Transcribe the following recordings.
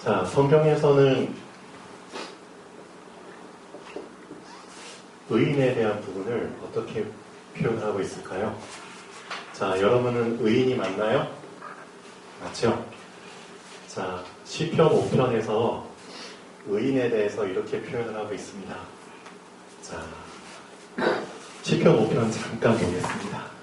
자, 성경에서는 의인에 대한 부분을 어떻게 표현하고 있을까요? 자, 여러분은 의인이 맞나요? 맞죠? 자, 시편 5편에서 의인에 대해서 이렇게 표현을 하고 있습니다. 자, 시편 5편 잠깐 보겠습니다.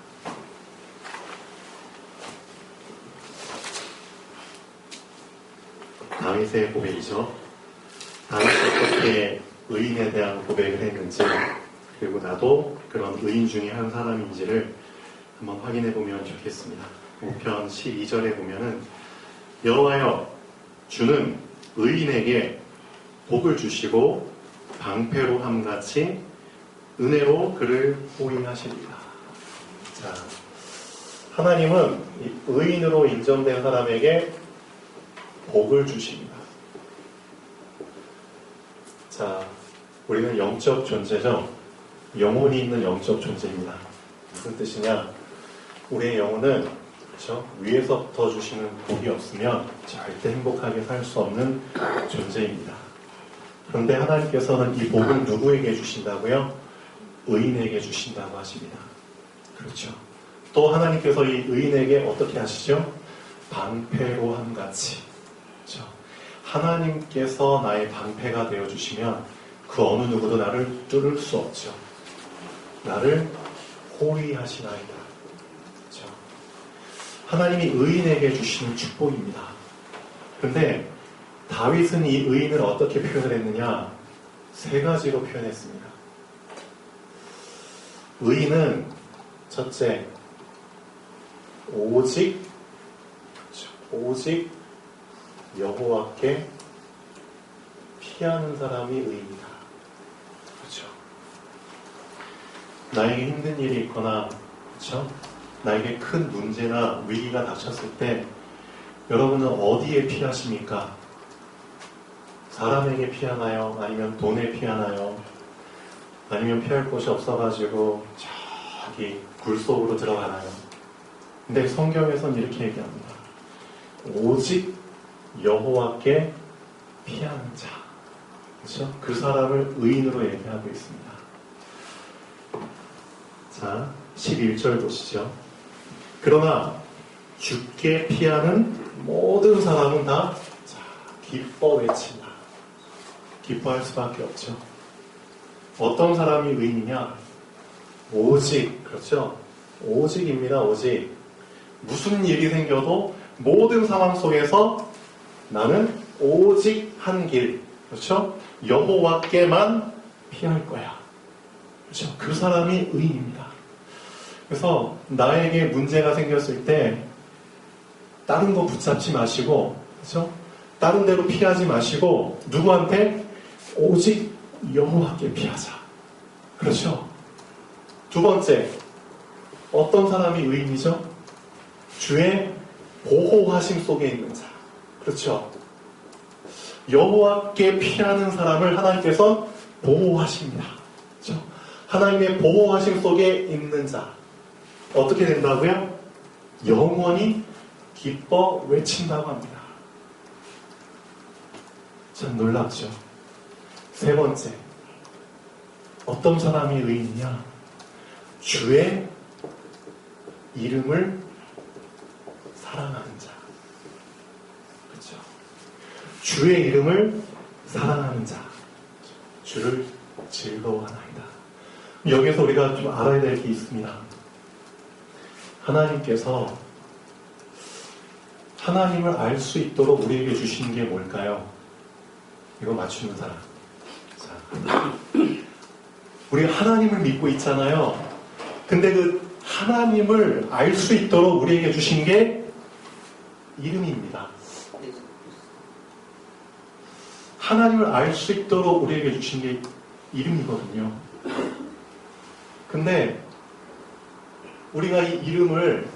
다윗의 고백이죠. 다윗이 어떻게 의인에 대한 고백을 했는지, 그리고 나도 그런 의인 중에 한 사람인지를 한번 확인해 보면 좋겠습니다. 5편 12절에 보면은 여호와여, 주는 의인에게 복을 주시고 방패로 함같이 은혜로 그를 호위하십니다. 자, 하나님은 의인으로 인정된 사람에게 복을 주십니다. 자, 우리는 영적 존재죠. 영혼이 있는 영적 존재입니다. 무슨 뜻이냐? 우리의 영혼은 그렇죠? 위에서부터 주시는 복이 없으면 절대 행복하게 살 수 없는 존재입니다. 그런데 하나님께서는 이 복을 누구에게 주신다고요? 의인에게 주신다고 하십니다. 그렇죠. 또 하나님께서 이 의인에게 어떻게 하시죠? 방패로 함같이. 그렇죠. 하나님께서 나의 방패가 되어주시면 그 어느 누구도 나를 뚫을 수 없죠. 나를 호위하시나이다. 그렇죠. 하나님이 의인에게 주시는 축복입니다. 그런데 다윗은 이 의인을 어떻게 표현을 했느냐? 세 가지로 표현했습니다. 의인은 첫째, 오직 여호와께 피하는 사람이 의인이다. 그렇죠. 나에게 힘든 일이 있거나, 그렇죠? 나에게 큰 문제나 위기가 닥쳤을 때 여러분은 어디에 피하십니까? 사람에게 피하나요? 아니면 돈에 피하나요? 아니면 피할 곳이 없어가지고 저기 굴 속으로 들어가나요? 근데 성경에서는 이렇게 얘기합니다. 오직 여호와께 피하는 자. 그렇죠? 그 사람을 의인으로 얘기하고 있습니다. 자, 11절 보시죠. 그러나 주께 피하는 모든 사람은 다 기뻐 외친다. 기뻐할 수밖에 없죠. 어떤 사람이 의인이냐? 오직, 그렇죠? 오직입니다. 오직. 무슨 일이 생겨도 모든 상황 속에서 나는 오직 한 길, 그렇죠? 여호와께만 피할 거야. 그렇죠? 그 사람이 의인입니다. 그래서 나에게 문제가 생겼을 때 다른 거 붙잡지 마시고, 그렇죠? 다른 데로 피하지 마시고 누구한테? 오직 여호와께 피하자. 그렇죠? 두 번째, 어떤 사람이 의인이죠? 주의 보호하심 속에 있는 자. 그렇죠? 여호와께 피하는 사람을 하나님께서 보호하십니다. 그렇죠? 하나님의 보호하심 속에 있는 자. 어떻게 된다고요? 영원히 기뻐 외친다고 합니다. 참 놀랍죠? 세 번째, 어떤 사람이 의인이냐? 주의 이름을 사랑하는 자. 그렇죠? 주의 이름을 사랑하는 자. 주를 즐거워하나이다. 여기서 우리가 좀 알아야 될 게 있습니다. 하나님께서 하나님을 알 수 있도록 우리에게 주신 게 뭘까요? 이거 맞추는 사람. 자, 우리가 하나님을 믿고 있잖아요. 근데 그 하나님을 알 수 있도록 우리에게 주신 게 이름입니다. 하나님을 알 수 있도록 우리에게 주신 게 이름이거든요. 근데 우리가 이 이름을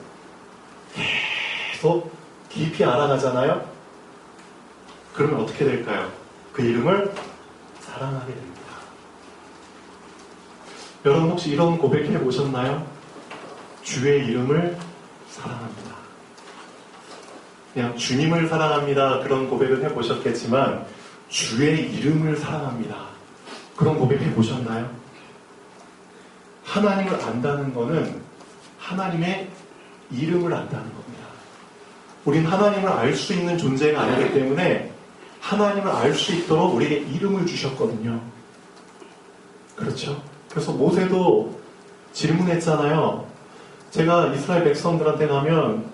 계속 깊이 알아가잖아요. 그러면 어떻게 될까요? 그 이름을 사랑하게 됩니다. 여러분 혹시 이런 고백해 보셨나요? 주의 이름을 사랑합니다. 그냥 주님을 사랑합니다. 그런 고백을 해보셨겠지만 주의 이름을 사랑합니다. 그런 고백 해보셨나요? 하나님을 안다는 것은 하나님의 이름을 안다는 겁니다. 우린 하나님을 알 수 있는 존재가 아니기 때문에 하나님을 알 수 있도록 우리에게 이름을 주셨거든요. 그렇죠? 그래서 모세도 질문했잖아요. 제가 이스라엘 백성들한테 가면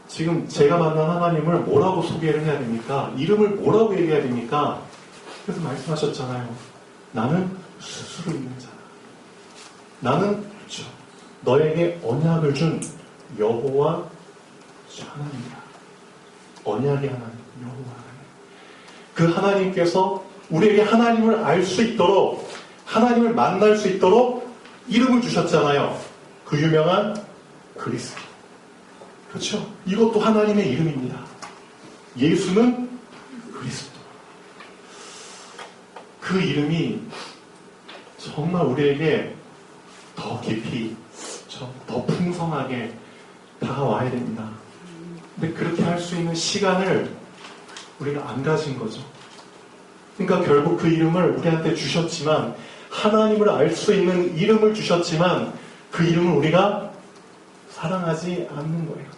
지금 제가 만난 하나님을 뭐라고 소개를 해야 됩니까? 이름을 뭐라고 얘기해야 됩니까? 그래서 말씀하셨잖아요. 나는 스스로 있는 자다. 나는 그렇죠. 너에게 언약을 준 여호와 하나님이야. 언약의 하나님, 여호와 하나님. 그 하나님께서 우리에게 하나님을 알 수 있도록, 하나님을 만날 수 있도록 이름을 주셨잖아요. 그 유명한 그리스도. 그렇죠? 이것도 하나님의 이름입니다. 예수는 그리스도. 그 이름이 정말 우리에게 더 깊이, 더 풍성하게 다가와야 됩니다. 근데 그렇게 할 수 있는 시간을 우리가 안 가진 거죠. 그러니까 결국 그 이름을 우리한테 주셨지만, 하나님을 알 수 있는 이름을 주셨지만 그 이름을 우리가 사랑하지 않는 거예요.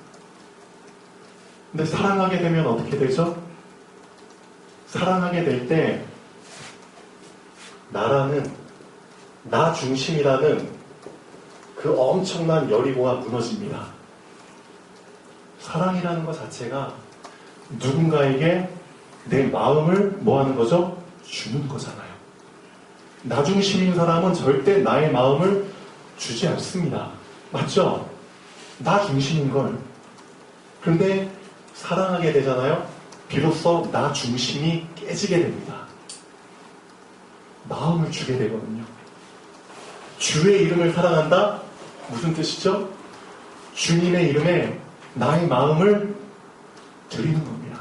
근데 사랑하게 되면 어떻게 되죠? 사랑하게 될 때 나 중심이라는 그 엄청난 여리고가 무너집니다. 사랑이라는 것 자체가 누군가에게 내 마음을 뭐 하는 거죠? 주는 거잖아요. 나 중심인 사람은 절대 나의 마음을 주지 않습니다. 맞죠? 나 중심인 걸. 그런데 사랑하게 되잖아요. 비로소 나 중심이 깨지게 됩니다. 마음을 주게 되거든요. 주의 이름을 사랑한다? 무슨 뜻이죠? 주님의 이름에 나의 마음을 드리는 겁니다.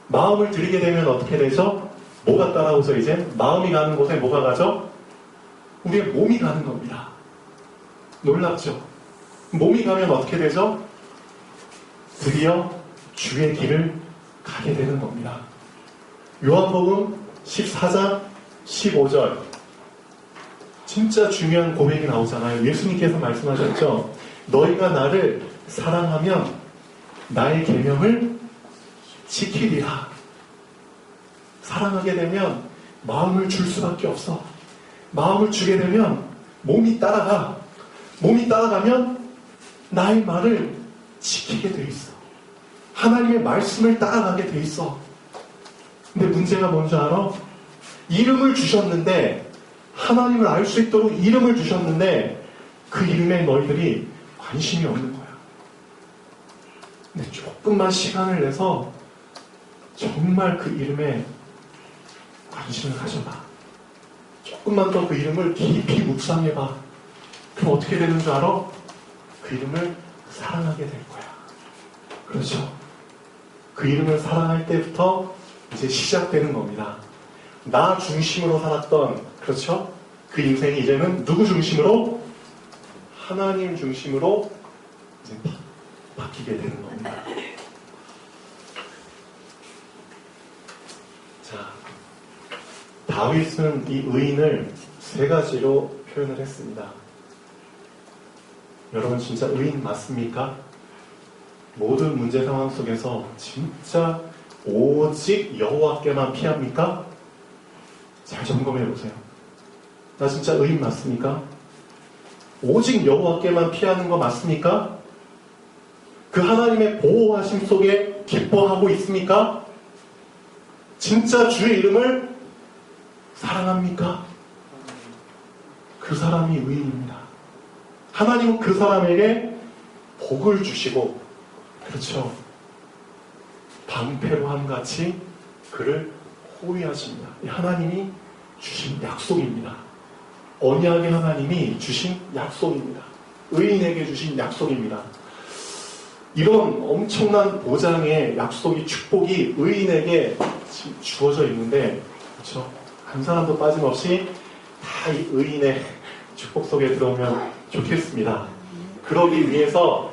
마음을 드리게 되면 어떻게 되죠? 뭐가 따라오죠 이제? 마음이 가는 곳에 뭐가 가죠? 우리의 몸이 가는 겁니다. 놀랍죠? 몸이 가면 어떻게 되죠? 드디어 주의 길을 가게 되는 겁니다. 요한복음 14장 15절 진짜 중요한 고백이 나오잖아요. 예수님께서 말씀하셨죠. 너희가 나를 사랑하면 나의 계명을 지키리라. 사랑하게 되면 마음을 줄 수밖에 없어. 마음을 주게 되면 몸이 따라가. 몸이 따라가면 나의 말을 지키게 돼 있어. 하나님의 말씀을 따라가게 돼 있어. 근데 문제가 뭔지 알아? 이름을 주셨는데, 하나님을 알 수 있도록 이름을 주셨는데 그 이름에 너희들이 관심이 없는 거야. 근데 조금만 시간을 내서 정말 그 이름에 관심을 가져봐. 조금만 더 그 이름을 깊이 묵상해봐. 그럼 어떻게 되는 줄 알아? 그 이름을 사랑하게 될 거야. 그렇죠? 그 이름을 사랑할 때부터 이제 시작되는 겁니다. 나 중심으로 살았던, 그렇죠? 그 인생이 이제는 누구 중심으로? 하나님 중심으로 이제 바뀌게 되는 겁니다. 자, 다윗은 이 의인을 세 가지로 표현을 했습니다. 여러분 진짜 의인 맞습니까? 모든 문제 상황 속에서 진짜 오직 여호와께만 피합니까? 잘 점검해 보세요. 나 진짜 의인 맞습니까? 오직 여호와께만 피하는 거 맞습니까? 그 하나님의 보호하심 속에 기뻐하고 있습니까? 진짜 주의 이름을 사랑합니까? 그 사람이 의인입니다. 하나님은 그 사람에게 복을 주시고, 그렇죠, 방패로 함같이 그를 호위하십니다. 하나님이 주신 약속입니다. 언약의 하나님이 주신 약속입니다. 의인에게 주신 약속입니다. 이런 엄청난 보장의 약속이, 축복이 의인에게 주어져 있는데, 그렇죠? 한 사람도 빠짐없이 다 이 의인의 축복 속에 들어오면 좋겠습니다. 그러기 위해서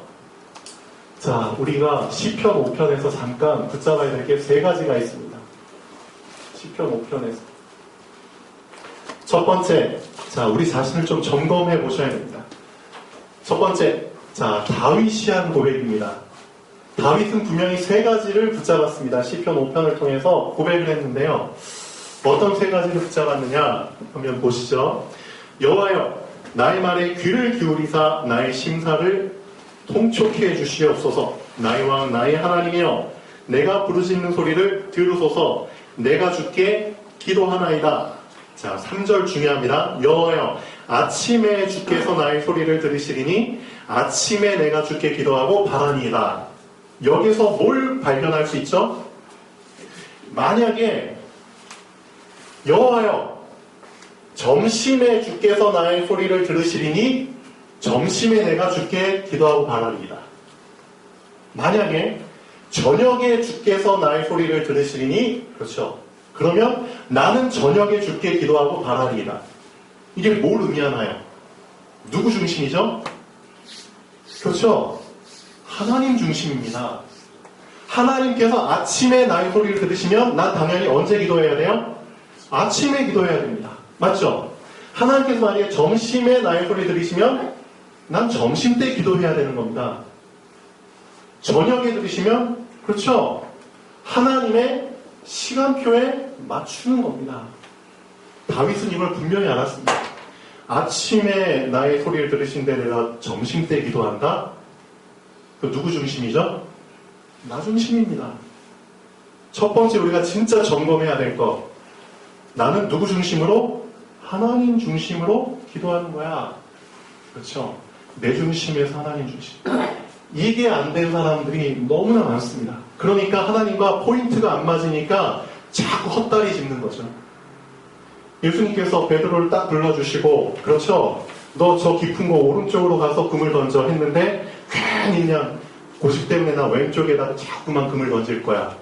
자, 우리가 시편 5편에서 잠깐 붙잡아야 될 게 세 가지가 있습니다. 시편 5편에서. 첫 번째, 자, 우리 자신을 좀 점검해 보셔야 됩니다. 첫 번째, 자, 다윗이 한 고백입니다. 다윗은 분명히 세 가지를 붙잡았습니다. 시편 5편을 통해서 고백을 했는데요. 어떤 세 가지를 붙잡았느냐 한번 보시죠. 여호와여, 나의 말에 귀를 기울이사 나의 심사를 통촉해 주시옵소서. 나의 왕 나의 하나님이여, 내가 부르짖는 소리를 들으소서. 내가 주께 기도하나이다. 자, 3절 중요합니다. 여호와여, 아침에 주께서 나의 소리를 들으시리니 아침에 내가 주께 기도하고 바라니이다. 여기서 뭘 발견할 수 있죠? 만약에 여호와여, 점심에 주께서 나의 소리를 들으시리니 점심에 내가 주께 기도하고 바라리이다. 만약에 저녁에 주께서 나의 소리를 들으시리니, 그렇죠. 그러면 나는 저녁에 주께 기도하고 바라리이다. 이게 뭘 의미하나요? 누구 중심이죠? 그렇죠. 하나님 중심입니다. 하나님께서 아침에 나의 소리를 들으시면 난 당연히 언제 기도해야 돼요? 아침에 기도해야 됩니다. 맞죠? 하나님께서 만약에 점심에 나의 소리 들으시면 난 점심 때 기도해야 되는 겁니다. 저녁에 들으시면, 그렇죠, 하나님의 시간표에 맞추는 겁니다. 다윗은 이걸 분명히 알았습니다. 아침에 나의 소리를 들으신데 내가 점심 때 기도한다? 그 누구 중심이죠? 나 중심입니다. 첫 번째 우리가 진짜 점검해야 될 거, 나는 누구 중심으로? 하나님 중심으로 기도하는 거야. 그렇죠? 내 중심에서 하나님 중심. 이게 안 된 사람들이 너무나 많습니다. 그러니까 하나님과 포인트가 안 맞으니까 자꾸 헛다리 짚는 거죠. 예수님께서 베드로를 딱 불러주시고, 그렇죠, 너 저 깊은 거 오른쪽으로 가서 금을 던져 했는데 괜히 그냥 고집 때문에 나 왼쪽에다가 자꾸만 금을 던질 거야.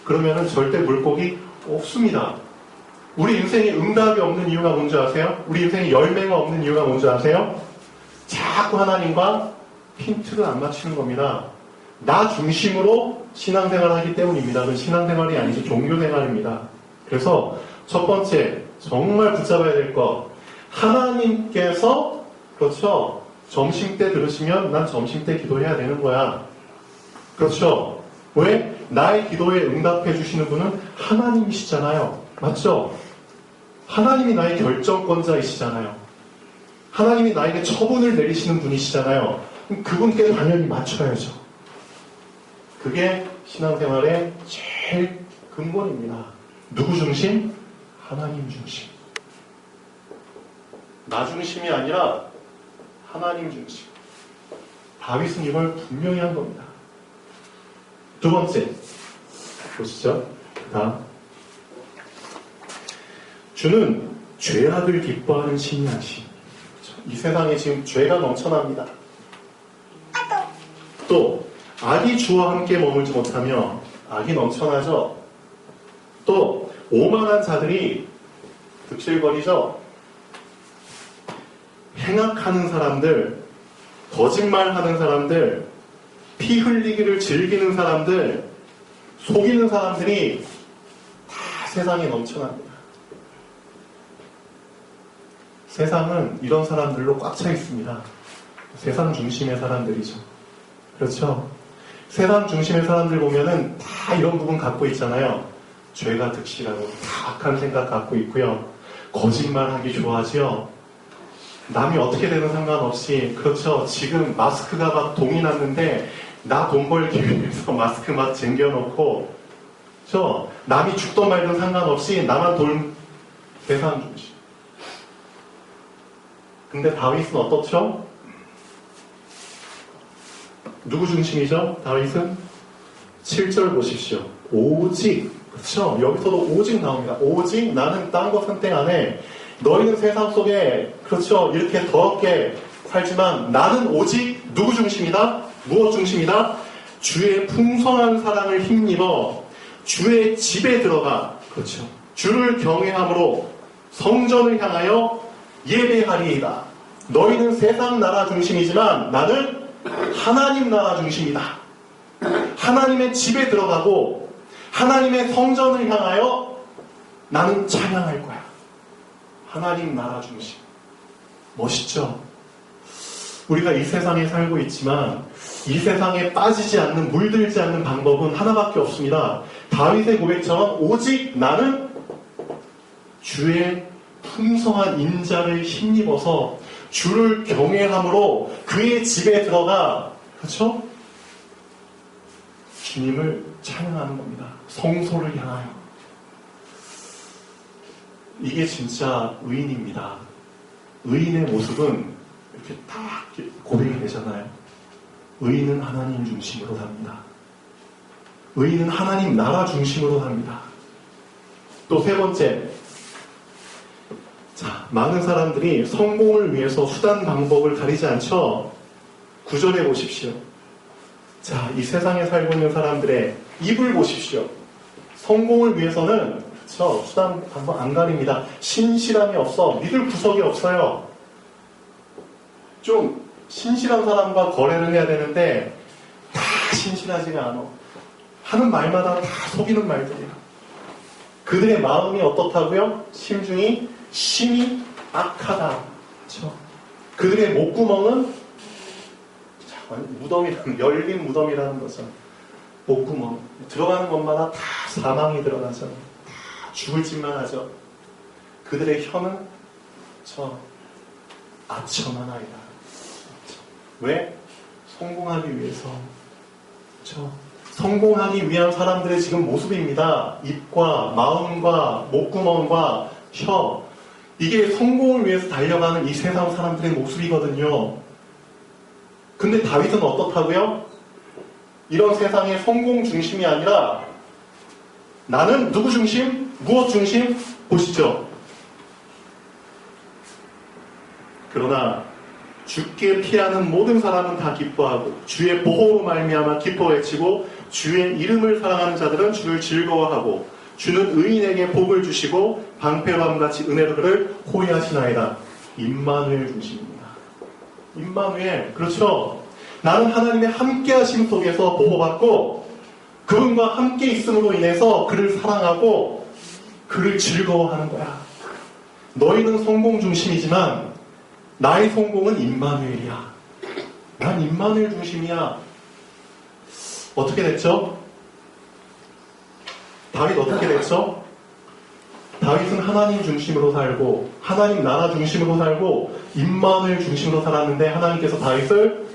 그러면은 절대 물고기 없습니다. 우리 인생에 응답이 없는 이유가 뭔지 아세요? 우리 인생에 열매가 없는 이유가 뭔지 아세요? 자꾸 하나님과 핀트를 안 맞추는 겁니다. 나 중심으로 신앙생활을 하기 때문입니다. 그건 신앙생활이 아니죠. 종교생활입니다. 그래서 첫 번째, 정말 붙잡아야 될 거, 하나님께서, 그렇죠, 점심때 들으시면 난 점심때 기도해야 되는 거야. 그렇죠? 왜? 나의 기도에 응답해 주시는 분은 하나님이시잖아요. 맞죠? 하나님이 나의 결정권자이시잖아요. 하나님이 나에게 처분을 내리시는 분이시잖아요. 그럼 그분께 당연히 맞춰야죠. 그게 신앙생활의 제일 근본입니다. 누구 중심? 하나님 중심. 나 중심이 아니라 하나님 중심. 다윗은 이걸 분명히 한 겁니다. 두 번째, 보시죠. 다음. 주는 죄악을 기뻐하는 신이 하시. 이 세상에 지금 죄가 넘쳐납니다. 또 악이 주와 함께 머물지 못하며 악이 넘쳐나죠. 또 오만한 자들이 득실거리죠. 행악하는 사람들, 거짓말하는 사람들, 피 흘리기를 즐기는 사람들, 속이는 사람들이 다 세상에 넘쳐납니다. 세상은 이런 사람들로 꽉 차 있습니다. 세상 중심의 사람들이죠. 그렇죠? 세상 중심의 사람들 보면은 다 이런 부분 갖고 있잖아요. 죄가 득실하고 다 악한 생각 갖고 있고요. 거짓말하기 좋아하죠. 남이 어떻게 되는 상관없이, 그렇죠, 지금 마스크가 막 동이 났는데 나 돈 벌기 위해서 마스크 막 쟁겨놓고, 그렇죠, 남이 죽던 말든 상관없이 나만 돈, 세상 중심. 근데 다윗은 어떻죠? 누구 중심이죠? 다윗은 7절 보십시오. 오직, 그렇죠, 여기서도 오직 나옵니다. 오직 나는 딴 거 선택 안 해. 너희는 세상 속에, 그렇죠, 이렇게 더럽게 살지만 나는 오직 누구 중심이다? 무엇 중심이다? 주의 풍성한 사랑을 힘입어 주의 집에 들어가, 그렇죠, 주를 경외함으로 성전을 향하여 예배하리이다. 너희는 세상 나라 중심이지만 나는 하나님 나라 중심이다. 하나님의 집에 들어가고 하나님의 성전을 향하여 나는 찬양할 거야. 하나님 나라 중심. 멋있죠? 우리가 이 세상에 살고 있지만 이 세상에 빠지지 않는, 물들지 않는 방법은 하나밖에 없습니다. 다윗의 고백처럼 오직 나는 주의 풍성한 인자를 힘입어서 주를 경외함으로 그의 집에 들어가, 그렇죠? 주님을 찬양하는 겁니다. 성소를 향하여. 이게 진짜 의인입니다. 의인의 모습은 이렇게 딱 고백이 되잖아요. 의인은 하나님 중심으로 삽니다. 의인은 하나님 나라 중심으로 삽니다. 또 세 번째, 자, 많은 사람들이 성공을 위해서 수단 방법을 가리지 않죠. 9절에 보십시오. 자, 이 세상에 살고 있는 사람들의 입을 보십시오. 성공을 위해서는, 그렇죠, 수단 방법 안 가립니다. 신실함이 없어. 믿을 구석이 없어요. 좀 신실한 사람과 거래를 해야 되는데 다 신실하지가 않아. 하는 말마다 다 속이는 말들이야. 그들의 마음이 어떻다고요? 심중이 심히 악하다. 그렇죠? 그들의 목구멍은 무덤이라는, 열린 무덤이라는 거죠. 목구멍. 들어가는 것마다 다 사망이 들어가죠. 다 죽을 짓만 하죠. 그들의 혀는 아첨하나이다. 왜? 성공하기 위해서. 그렇죠? 성공하기 위한 사람들의 지금 모습입니다. 입과 마음과 목구멍과 혀. 이게 성공을 위해서 달려가는 이 세상 사람들의 모습이거든요. 근데 다윗은 어떻다고요? 이런 세상의 성공 중심이 아니라 나는 누구 중심? 무엇 중심? 보시죠. 그러나 주께 피하는 모든 사람은 다 기뻐하고 주의 보호로 말미암아 기뻐 외치고 주의 이름을 사랑하는 자들은 주를 즐거워하고 주는 의인에게 복을 주시고 방패로함같이 은혜로 그를 호위하시나이다. 임마누엘 중심입니다. 임마누엘, 그렇죠? 나는 하나님의 함께하심 속에서 보호받고 그분과 함께 있음으로 인해서 그를 사랑하고 그를 즐거워하는 거야. 너희는 성공 중심이지만 나의 성공은 임마누엘이야. 난 임마누엘 중심이야. 어떻게 됐죠? 다윗 어떻게 됐죠? 다윗은 하나님 중심으로 살고 하나님 나라 중심으로 살고 임마누엘 중심으로 살았는데 하나님께서 다윗을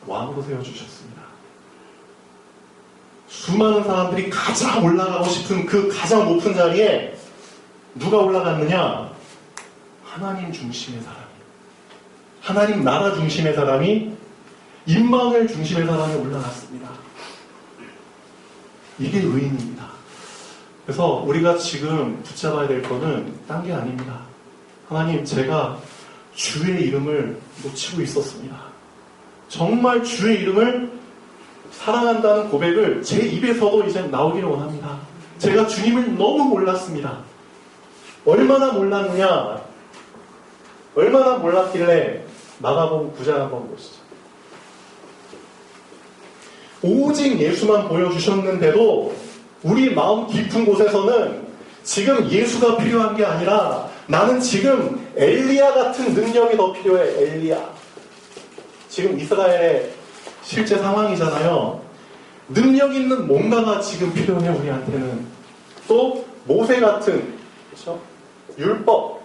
왕으로 세워주셨습니다. 수많은 사람들이 가장 올라가고 싶은 그 가장 높은 자리에 누가 올라갔느냐? 하나님 중심의 사람이, 하나님 나라 중심의 사람이, 임마누엘 중심의 사람이 올라갔습니다. 이게 의인입니다. 그래서 우리가 지금 붙잡아야 될 거는 딴 게 아닙니다. 하나님, 제가 주의 이름을 놓치고 있었습니다. 정말 주의 이름을 사랑한다는 고백을 제 입에서도 이제 나오기를 원합니다. 제가 주님을 너무 몰랐습니다. 얼마나 몰랐느냐? 얼마나 몰랐길래 마가복음 9장 한번 보시죠. 오직 예수만 보여주셨는데도 우리 마음 깊은 곳에서는 지금 예수가 필요한 게 아니라 나는 지금 엘리야 같은 능력이 더 필요해. 엘리야. 지금 이스라엘의 실제 상황이잖아요. 능력 있는 뭔가가 지금 필요해. 우리한테는. 또 모세 같은, 그렇죠? 율법,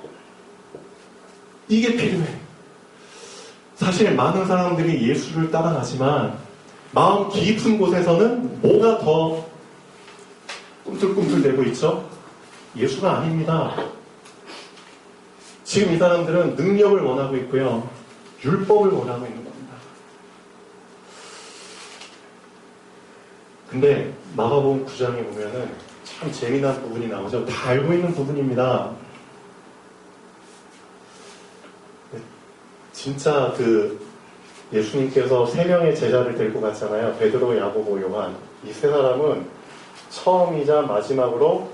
이게 필요해. 사실 많은 사람들이 예수를 따라가지만 마음 깊은 곳에서는 뭐가 더 꿈틀꿈틀대고 있죠? 예수가 아닙니다. 지금 이 사람들은 능력을 원하고 있고요. 율법을 원하고 있는 겁니다. 근데 마가복음 9장에 보면은 참 재미난 부분이 나오죠. 다 알고 있는 부분입니다. 진짜 예수님께서 3명의 제자를 데리고 갔잖아요. 베드로, 야고보, 요한. 이 3사람은 처음이자 마지막으로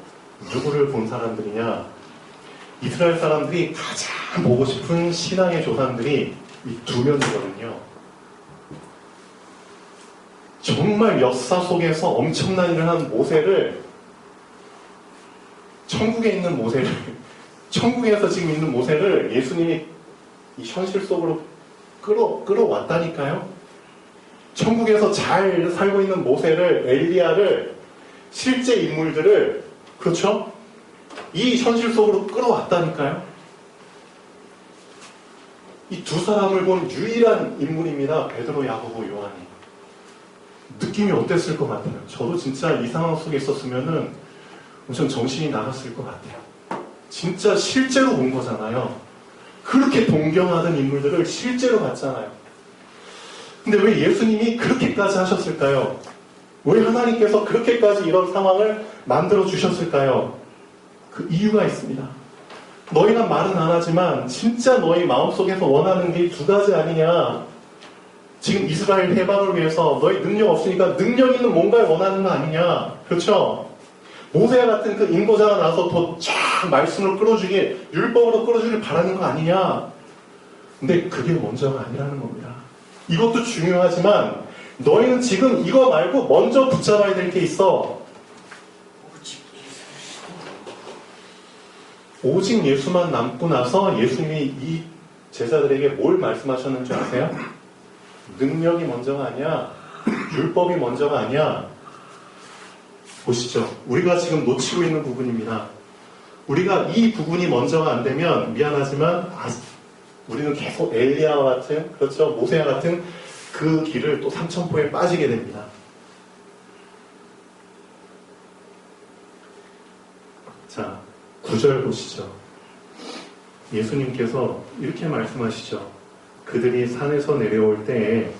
누구를 본 사람들이냐? 이스라엘 사람들이 가장 보고 싶은 신앙의 조상들이 이 2명이거든요. 정말 역사 속에서 엄청난 일을 한 모세를, 천국에서 지금 있는 모세를 예수님이 이 현실 속으로 끌어왔다니까요. 천국에서 잘 살고 있는 모세를, 엘리야를, 실제 인물들을, 그렇죠? 이 현실 속으로 끌어왔다니까요. 이 두 사람을 본 유일한 인물입니다. 베드로, 야고보, 요한이. 느낌이 어땠을 것 같아요? 저도 진짜 이 상황 속에 있었으면은 엄청 정신이 나갔을 것 같아요. 진짜 실제로 본 거잖아요. 그렇게 동경하던 인물들을 실제로 봤잖아요. 근데 왜 예수님이 그렇게까지 하셨을까요? 왜 하나님께서 그렇게까지 이런 상황을 만들어 주셨을까요? 그 이유가 있습니다. 너희가 말은 안 하지만 진짜 너희 마음속에서 원하는 게 두 가지 아니냐. 지금 이스라엘 해방을 위해서 너희 능력 없으니까 능력 있는 뭔가를 원하는 거 아니냐. 그렇죠? 모세 같은 그 인도자가 나서 더 쫙 말씀으로 끌어주길, 율법으로 끌어주길 바라는 거 아니냐. 근데 그게 먼저가 아니라는 겁니다. 이것도 중요하지만 너희는 지금 이거 말고 먼저 붙잡아야 될 게 있어. 오직 예수만 남고 나서 예수님이 이 제자들에게 뭘 말씀하셨는지 아세요? 능력이 먼저가 아니야. 율법이 먼저가 아니야. 보시죠. 우리가 지금 놓치고 있는 부분입니다. 우리가 이 부분이 먼저가 안 되면 미안하지만 우리는 계속 엘리야와 같은, 그렇죠, 모세와 같은 그 길을 또 삼천포에 빠지게 됩니다. 자, 9절 보시죠. 예수님께서 이렇게 말씀하시죠. 그들이 산에서 내려올 때에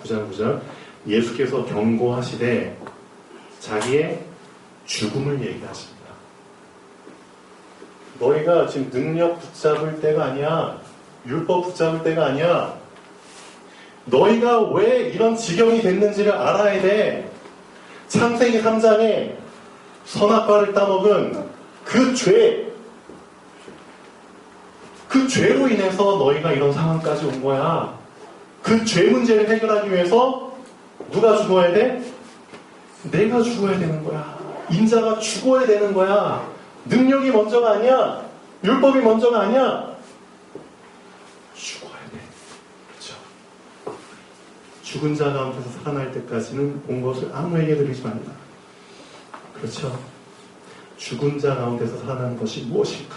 9절 예수께서 경고하시되 자기의 죽음을 얘기하십니다. 너희가 지금 능력 붙잡을 때가 아니야. 율법 붙잡을 때가 아니야. 너희가 왜 이런 지경이 됐는지를 알아야 돼. 창세기 3장에 선악과를 따먹은 그 죄로 인해서 너희가 이런 상황까지 온 거야. 그 죄 문제를 해결하기 위해서 누가 죽어야 돼? 내가 죽어야 되는 거야. 인자가 죽어야 되는 거야. 능력이 먼저가 아니야. 율법이 먼저가 아니야. 죽어야 돼. 그렇죠? 죽은 자 가운데서 살아날 때까지는 온 것을 아무에게 드리지 말라. 그렇죠? 죽은 자 가운데서 살아나는 것이 무엇일까?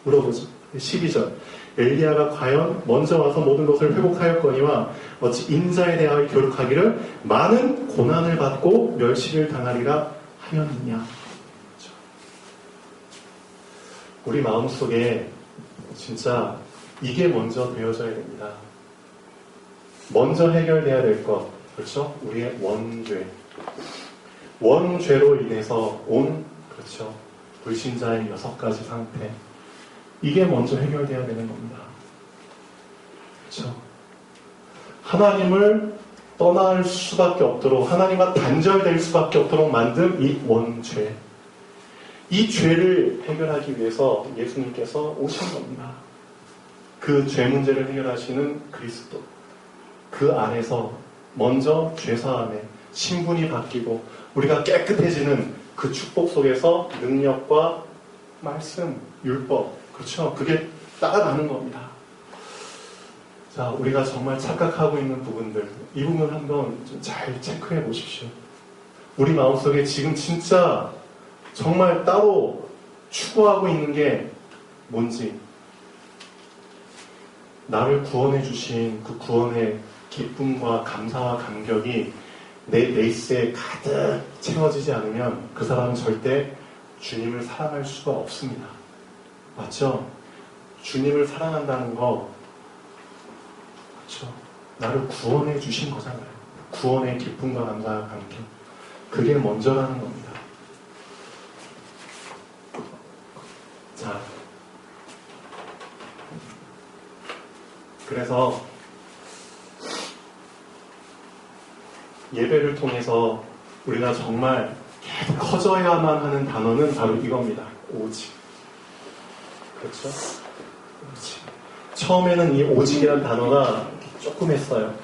물어보죠. 12절. 엘리야가 과연 먼저 와서 모든 것을 회복하였거니와 어찌 인자에 대하여 교육하기를 많은 고난을 받고 멸시를 당하리라 하였느냐. 그렇죠. 우리 마음속에 진짜 이게 먼저 되어져야 됩니다. 먼저 해결돼야 될 것. 그렇죠? 우리의 원죄. 원죄로 인해서 온, 그렇죠, 불신자의 6가지 상태. 이게 먼저 해결돼야 되는 겁니다. 그렇죠? 하나님을 떠날 수밖에 없도록, 하나님과 단절될 수밖에 없도록 만든 이 원죄. 이 죄를 해결하기 위해서 예수님께서 오신 겁니다. 그 죄 문제를 해결하시는 그리스도. 그 안에서 먼저 죄사함에 신분이 바뀌고 우리가 깨끗해지는 그 축복 속에서 능력과 말씀, 율법, 그렇죠? 그게 따라가는 겁니다. 자, 우리가 정말 착각하고 있는 부분들, 이 부분 한번 좀 잘 체크해 보십시오. 우리 마음속에 지금 진짜 정말 따로 추구하고 있는 게 뭔지, 나를 구원해 주신 그 구원의 기쁨과 감사와 감격이 내 베이스에 가득 채워지지 않으면 그 사람은 절대 주님을 사랑할 수가 없습니다. 맞죠? 주님을 사랑한다는 거, 그렇죠? 나를 구원해 주신 거잖아요. 구원의 기쁨과 감사와 감격. 그게 먼저라는 겁니다. 자, 그래서 예배를 통해서 우리가 정말 계속 커져야만 하는 단어는 바로 이겁니다. 오직. 그렇죠? 오직. 처음에는 이 오직이라는 단어가 조금 했어요.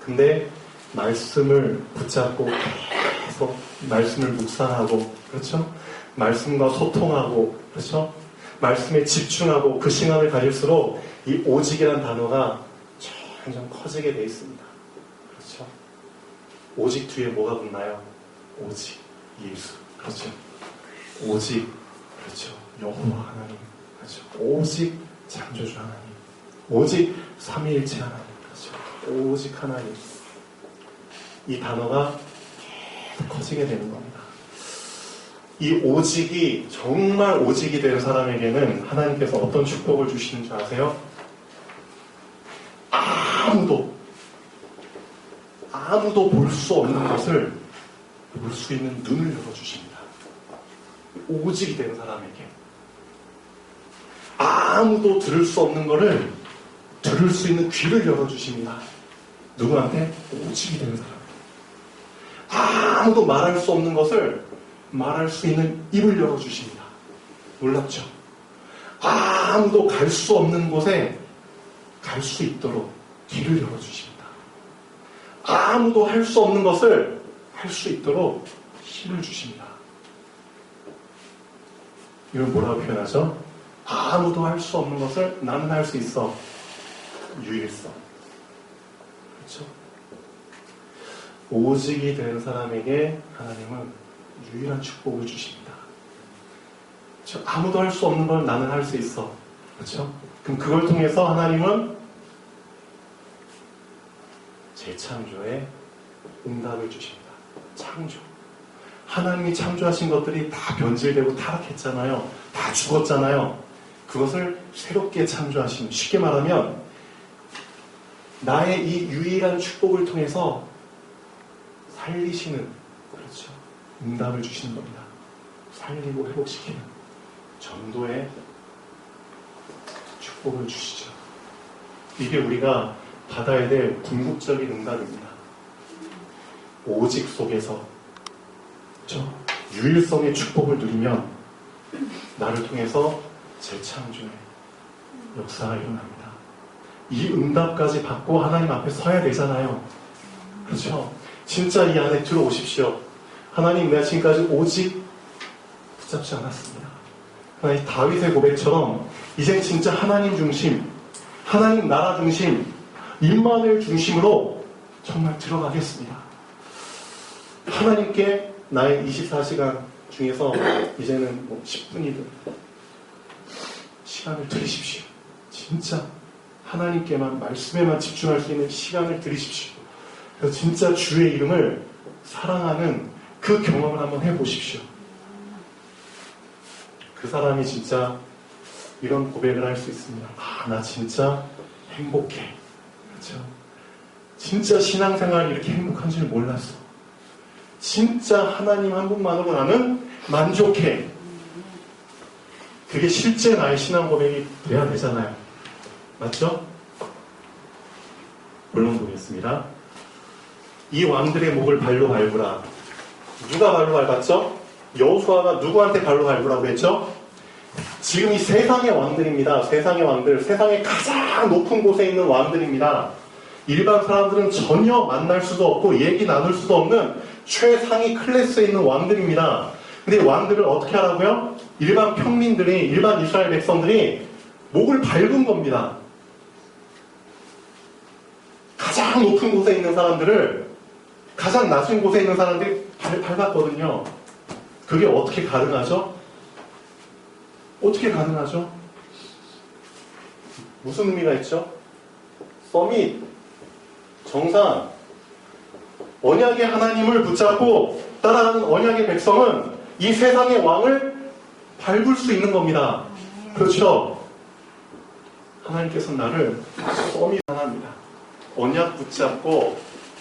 근데 말씀을 붙잡고 계속 말씀을 묵상하고, 그렇죠? 말씀과 소통하고, 그렇죠? 말씀에 집중하고 그 시간을 가질수록 이 오직이라는 단어가 점점 커지게 돼 있습니다. 그렇죠? 오직 뒤에 뭐가 붙나요? 오직 예수. 그렇죠? 오직, 그렇죠? 여호와 하나님. 그렇죠? 오직 창조주 하나님. 오직 삼위일체 하나님. 그렇죠? 오직 하나님. 이 단어가 계속 커지게 되는 겁니다. 이 오직이 정말 오직이 되는 사람에게는 하나님께서 어떤 축복을 주시는 줄 아세요? 아무도 볼 수 없는 것을 볼 수 있는 눈을 열어주십니다. 오직이 되는 사람에게. 아무도 들을 수 없는 것을 들을 수 있는 귀를 열어주십니다. 누구한테? 오직이 되는 사람. 아무도 말할 수 없는 것을 말할 수 있는 입을 열어주십니다. 놀랍죠? 아무도 갈 수 없는 곳에 갈 수 있도록 길을 열어주십니다. 아무도 할 수 없는 것을 할 수 있도록 힘을 주십니다. 이걸 뭐라고 표현하죠? 아무도 할 수 없는 것을 나는 할 수 있어. 유일성. 그렇죠? 오직이 된 사람에게 하나님은 유일한 축복을 주십니다. 그렇죠? 아무도 할 수 없는 걸 나는 할 수 있어. 그렇죠? 그럼 그걸 통해서 하나님은 재창조에 응답을 주십니다. 창조. 하나님이 창조하신 것들이 다 변질되고 타락했잖아요. 다 죽었잖아요. 그것을 새롭게 창조하시는, 쉽게 말하면 나의 이 유일한 축복을 통해서 살리시는, 그렇죠, 응답을 주시는 겁니다. 살리고 회복시키는 전도의 축복을 주시죠. 이게 우리가 받아야 될 궁극적인 응답입니다. 오직 속에서, 그렇죠? 유일성의 축복을 누리면 나를 통해서 재창조의 역사가 일어납니다. 이 응답까지 받고 하나님 앞에 서야 되잖아요. 그렇죠? 진짜 이 안에 들어오십시오. 하나님, 내가 지금까지 오직 붙잡지 않았습니다. 하나님, 다윗의 고백처럼 이젠 진짜 하나님 중심, 하나님 나라 중심, 임마누엘 중심으로 정말 들어가겠습니다. 하나님께 나의 24시간 중에서 이제는 10분이든 시간을 드리십시오. 진짜 하나님께만, 말씀에만 집중할 수 있는 시간을 드리십시오. 그래서 진짜 주의 이름을 사랑하는 그 경험을 한번 해보십시오. 그 사람이 진짜 이런 고백을 할 수 있습니다. 아, 나 진짜 행복해. 그렇죠? 진짜 신앙생활이 이렇게 행복한 줄 몰랐어. 진짜 하나님 한 분만으로 나는 만족해. 그게 실제 나의 신앙 고백이 돼야 되잖아요. 맞죠? 본론 보겠습니다. 이 왕들의 목을 발로 밟으라. 누가 발로 밟았죠? 여호수아가 누구한테 발로 밟으라고 했죠? 지금 이 세상의 왕들입니다. 세상의 왕들, 세상의 가장 높은 곳에 있는 왕들입니다. 일반 사람들은 전혀 만날 수도 없고 얘기 나눌 수도 없는 최상위 클래스에 있는 왕들입니다. 근데 왕들을 어떻게 하라고요? 일반 평민들이, 일반 이스라엘 백성들이 목을 밟은 겁니다. 가장 높은 곳에 있는 사람들을 가장 낮은 곳에 있는 사람들이 밟았거든요. 그게 어떻게 가능하죠? 어떻게 가능하죠? 무슨 의미가 있죠? 서밋, 정상, 언약의 하나님을 붙잡고 따라가는 언약의 백성은 이 세상의 왕을 밟을 수 있는 겁니다. 그렇죠? 하나님께서 나를 서밋 하나입니다. 언약 붙잡고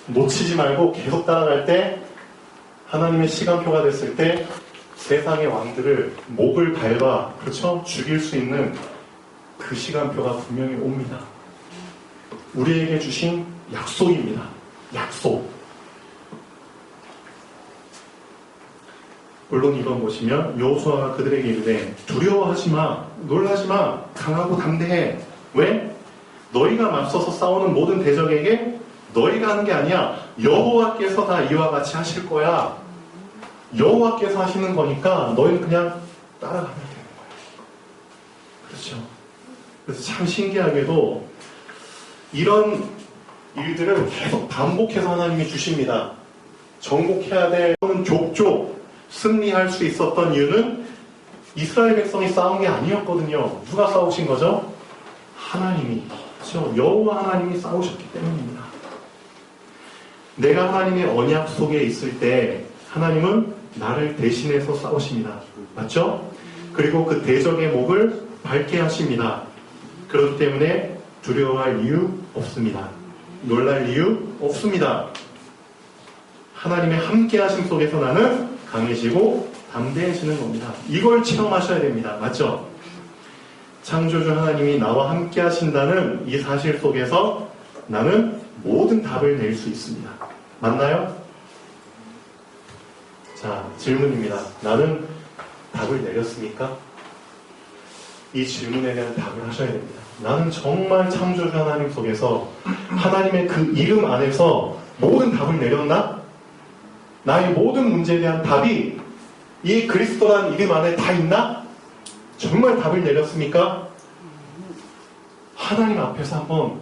놓치지 말고 계속 따라갈 때, 하나님의 시간표가 됐을 때 세상의 왕들을 목을 밟아, 그렇죠? 죽일 수 있는 그 시간표가 분명히 옵니다. 우리에게 주신 약속입니다. 약속. 물론 이건 보시면 여호수아가 그들에게 이르되 두려워하지 마, 놀라지 마, 강하고 담대해. 왜? 너희가 맞서서 싸우는 모든 대적에게 너희가 하는 게 아니야. 여호와께서 다 이와 같이 하실 거야. 여호와께서 하시는 거니까 너희는 그냥 따라가면 되는 거예요. 그렇죠. 그래서 참 신기하게도 이런 일들을 계속 반복해서 하나님이 주십니다. 정복해야 될 족족 승리할 수 있었던 이유는 이스라엘 백성이 싸운 게 아니었거든요. 누가 싸우신 거죠? 하나님이. 그렇죠? 여호와 하나님이 싸우셨기 때문입니다. 내가 하나님의 언약 속에 있을 때 하나님은 나를 대신해서 싸우십니다. 맞죠? 그리고 그 대적의 목을 밝게 하십니다. 그렇기 때문에 두려워할 이유 없습니다. 놀랄 이유 없습니다. 하나님의 함께 하심 속에서 나는 강해지고 담대해지는 겁니다. 이걸 체험하셔야 됩니다. 맞죠? 창조주 하나님이 나와 함께 하신다는 이 사실 속에서 나는 모든 답을 낼 수 있습니다. 맞나요? 자, 질문입니다. 나는 답을 내렸습니까? 이 질문에 대한 답을 하셔야 됩니다. 나는 정말 창조주 하나님 속에서 하나님의 그 이름 안에서 모든 답을 내렸나? 나의 모든 문제에 대한 답이 이 그리스도라는 이름 안에 다 있나? 정말 답을 내렸습니까? 하나님 앞에서 한번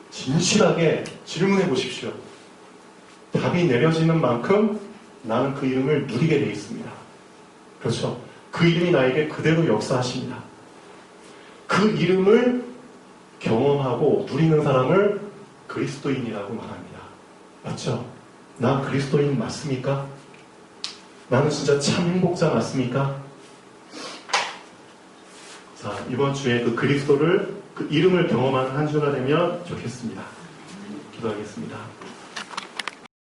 진실하게 질문해 보십시오. 답이 내려지는 만큼 나는 그 이름을 누리게 되어 있습니다. 그렇죠? 그 이름이 나에게 그대로 역사하십니다. 그 이름을 경험하고 누리는 사람을 그리스도인이라고 말합니다. 맞죠? 나 그리스도인 맞습니까? 나는 진짜 참 행복자 맞습니까? 자, 이번 주에 그 그리스도를, 그 이름을 경험하는 한 주가 되면 좋겠습니다. 기도하겠습니다.